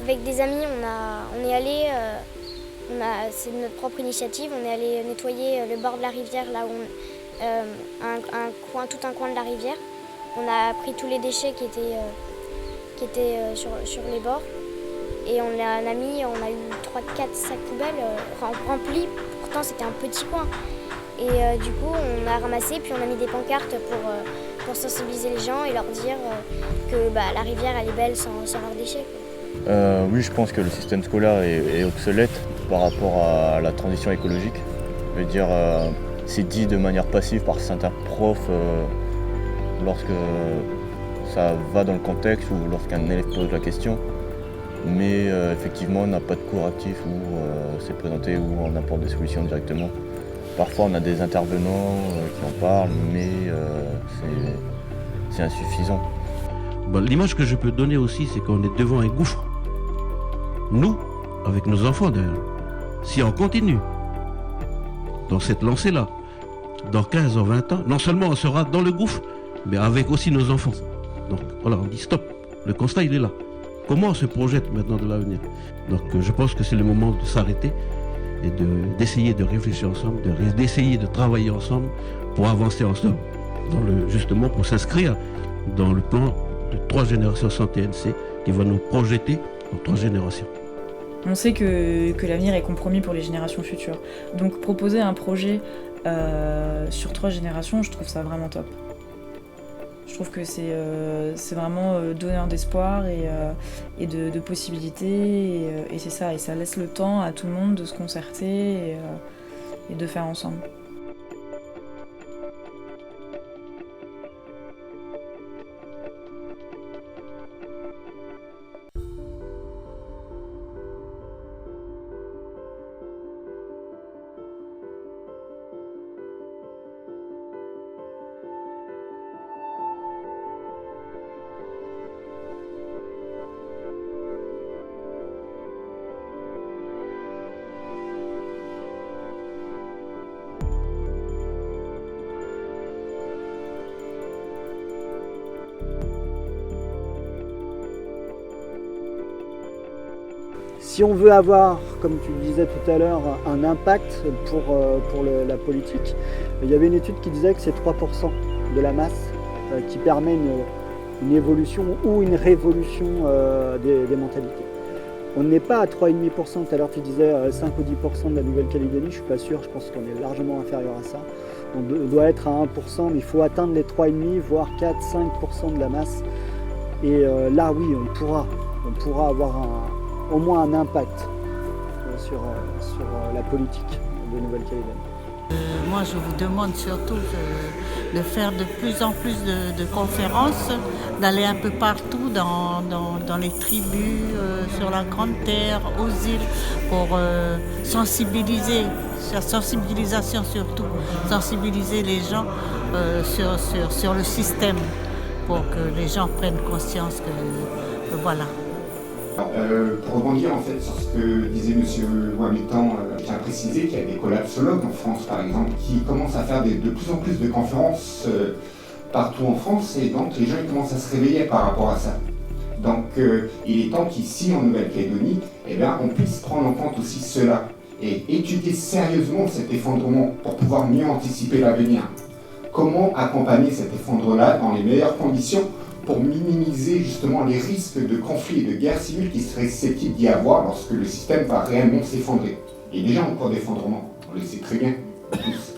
Avec des amis, on est allé, c'est de notre propre initiative, on est allé nettoyer le bord de la rivière, là où tout un coin de la rivière. On a pris tous les déchets qui étaient sur les bords et on a eu 3-4 sacs poubelles remplis, pourtant c'était un petit coin. Et du coup on a ramassé, puis on a mis des pancartes pour sensibiliser les gens et leur dire que la rivière elle est belle sans leurs déchets. Oui, je pense que le système scolaire est obsolète par rapport à la transition écologique. Je veux dire, c'est dit de manière passive par certains profs lorsque ça va dans le contexte ou lorsqu'un élève pose la question. Mais effectivement, on n'a pas de cours actif où c'est présenté, où on apporte des solutions directement. Parfois, on a des intervenants qui en parlent, mais c'est insuffisant. Bon, l'image que je peux donner aussi, c'est qu'on est devant un gouffre. Nous, avec nos enfants d'ailleurs, si on continue dans cette lancée-là, dans 15 ou 20 ans, non seulement on sera dans le gouffre, mais avec aussi nos enfants. Donc voilà, on dit stop, le constat il est là. Comment on se projette maintenant de l'avenir? Donc je pense que c'est le moment de s'arrêter et d'essayer de réfléchir ensemble, d'essayer de travailler ensemble pour avancer ensemble, justement pour s'inscrire dans le plan de 3 générations sans TNC qui va nous projeter en 3 générations. On sait que l'avenir est compromis pour les générations futures. Donc proposer un projet sur 3 générations, je trouve ça vraiment top. Je trouve que c'est vraiment donneur d'espoir et de possibilités. Et c'est ça, et ça laisse le temps à tout le monde de se concerter et de faire ensemble. Si on veut avoir, comme tu le disais tout à l'heure, un impact pour la politique, il y avait une étude qui disait que c'est 3% de la masse qui permet une évolution ou une révolution des mentalités. On n'est pas à 3,5%, tout à l'heure tu disais 5 ou 10% de la Nouvelle-Calédonie, je ne suis pas sûr, je pense qu'on est largement inférieur à ça. On doit être à 1%, mais il faut atteindre les 3,5, voire 4-5% de la masse. Et là oui, on pourra avoir au moins un impact sur la politique de Nouvelle-Calédonie. Moi, je vous demande surtout de faire de plus en plus de conférences, d'aller un peu partout dans les tribus, sur la Grande Terre, aux îles, pour sensibiliser, la sensibilisation surtout, sensibiliser les gens sur le système, pour que les gens prennent conscience que voilà. Pour rebondir en fait sur ce que disait M. Wamitan, je tiens à préciser qu'il y a des collapsologues en France par exemple qui commencent à faire de plus en plus de conférences partout en France, et donc les gens ils commencent à se réveiller par rapport à ça. Donc il est temps qu'ici en Nouvelle-Calédonie, on puisse prendre en compte aussi cela et étudier sérieusement cet effondrement pour pouvoir mieux anticiper l'avenir. Comment accompagner cet effondrement-là dans les meilleures conditions pour minimiser justement les risques de conflits et de guerres civiles qui seraient susceptibles d'y avoir lorsque le système va réellement s'effondrer. Il y a déjà en cours d'effondrement, on le sait très bien, tous.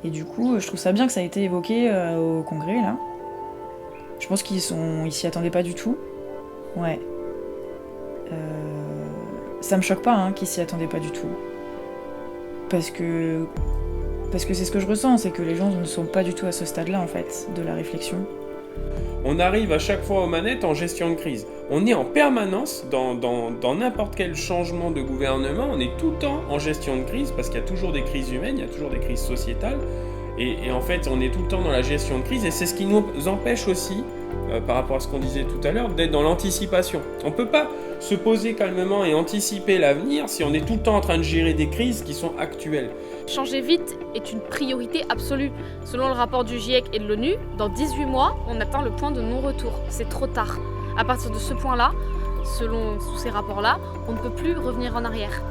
Et du coup, je trouve ça bien que ça a été évoqué au congrès, là. Je pense qu'ils s'y attendaient pas du tout. Ouais. Ça me choque pas qu'ils s'y attendaient pas du tout. Parce que c'est ce que je ressens, c'est que les gens ne sont pas du tout à ce stade-là, en fait, de la réflexion. On arrive à chaque fois aux manettes en gestion de crise. On est en permanence dans n'importe quel changement de gouvernement, on est tout le temps en gestion de crise parce qu'il y a toujours des crises humaines, il y a toujours des crises sociétales. Et en fait, on est tout le temps dans la gestion de crise et c'est ce qui nous empêche aussi, par rapport à ce qu'on disait tout à l'heure, d'être dans l'anticipation. On ne peut pas se poser calmement et anticiper l'avenir si on est tout le temps en train de gérer des crises qui sont actuelles. Changer vite est une priorité absolue. Selon le rapport du GIEC et de l'ONU, dans 18 mois, on atteint le point de non-retour. C'est trop tard. À partir de ce point-là, sous ces rapports-là, on ne peut plus revenir en arrière.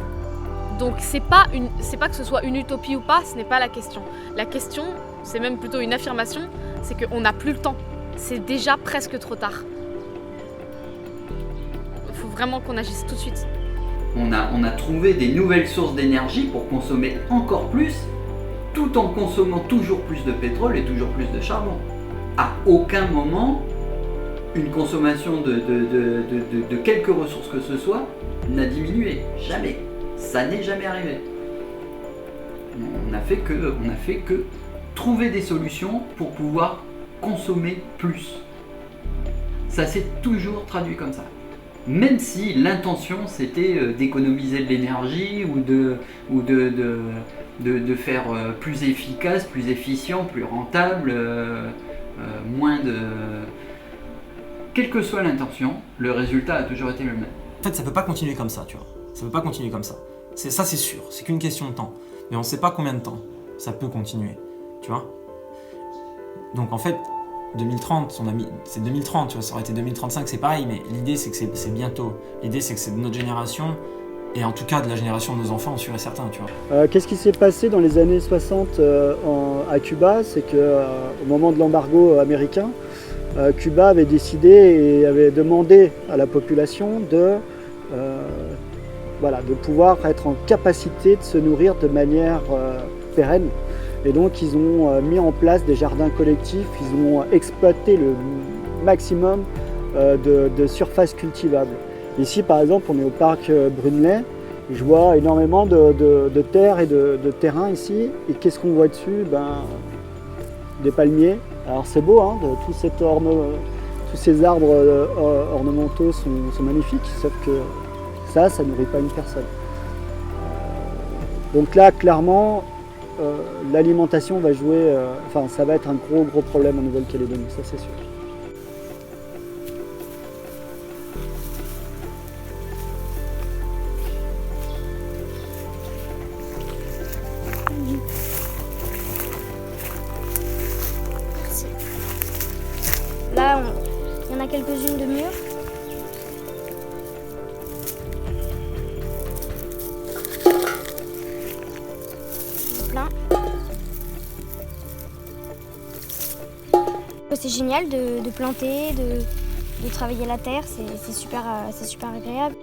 Donc c'est pas que ce soit une utopie ou pas, ce n'est pas la question. La question, c'est même plutôt une affirmation, c'est qu'on n'a plus le temps. C'est déjà presque trop tard. Il faut vraiment qu'on agisse tout de suite. On a trouvé des nouvelles sources d'énergie pour consommer encore plus, tout en consommant toujours plus de pétrole et toujours plus de charbon. À aucun moment, une consommation de quelque ressource que ce soit n'a diminué. Jamais. Ça n'est jamais arrivé. On a fait que trouver des solutions pour pouvoir consommer plus. Ça s'est toujours traduit comme ça. Même si l'intention c'était d'économiser de l'énergie ou de faire plus efficace, plus efficient, plus rentable, moins de... Quelle que soit l'intention, le résultat a toujours été le même. En fait, ça peut pas continuer comme ça, tu vois. Ça peut pas continuer comme ça. Ça, c'est sûr. C'est qu'une question de temps. Mais on sait pas combien de temps ça peut continuer, tu vois. Donc en fait, 2030, c'est 2030, tu vois. Ça aurait été 2035, c'est pareil. Mais l'idée, c'est que c'est bientôt. L'idée, c'est que c'est de notre génération. Et en tout cas, de la génération de nos enfants, sûr et certain, tu vois. Qu'est-ce qui s'est passé dans les années 60 à Cuba? C'est qu'au moment de l'embargo américain, Cuba avait décidé et avait demandé à la population de pouvoir être en capacité de se nourrir de manière pérenne. Et donc ils ont mis en place des jardins collectifs, ils ont exploité le maximum de surfaces cultivables. Ici par exemple on est au parc Brunelay, je vois énormément de terres et de terrains ici. Et qu'est-ce qu'on voit dessus? Des palmiers. Alors c'est beau, hein, tous ces arbres ornementaux sont magnifiques, sauf que ça nourrit pas une personne. Donc là, clairement, l'alimentation va jouer, ça va être un gros problème en Nouvelle-Calédonie, ça c'est sûr. Là, il y en a quelques-unes de mûres. Plein. C'est génial de planter, de travailler la terre, c'est super agréable.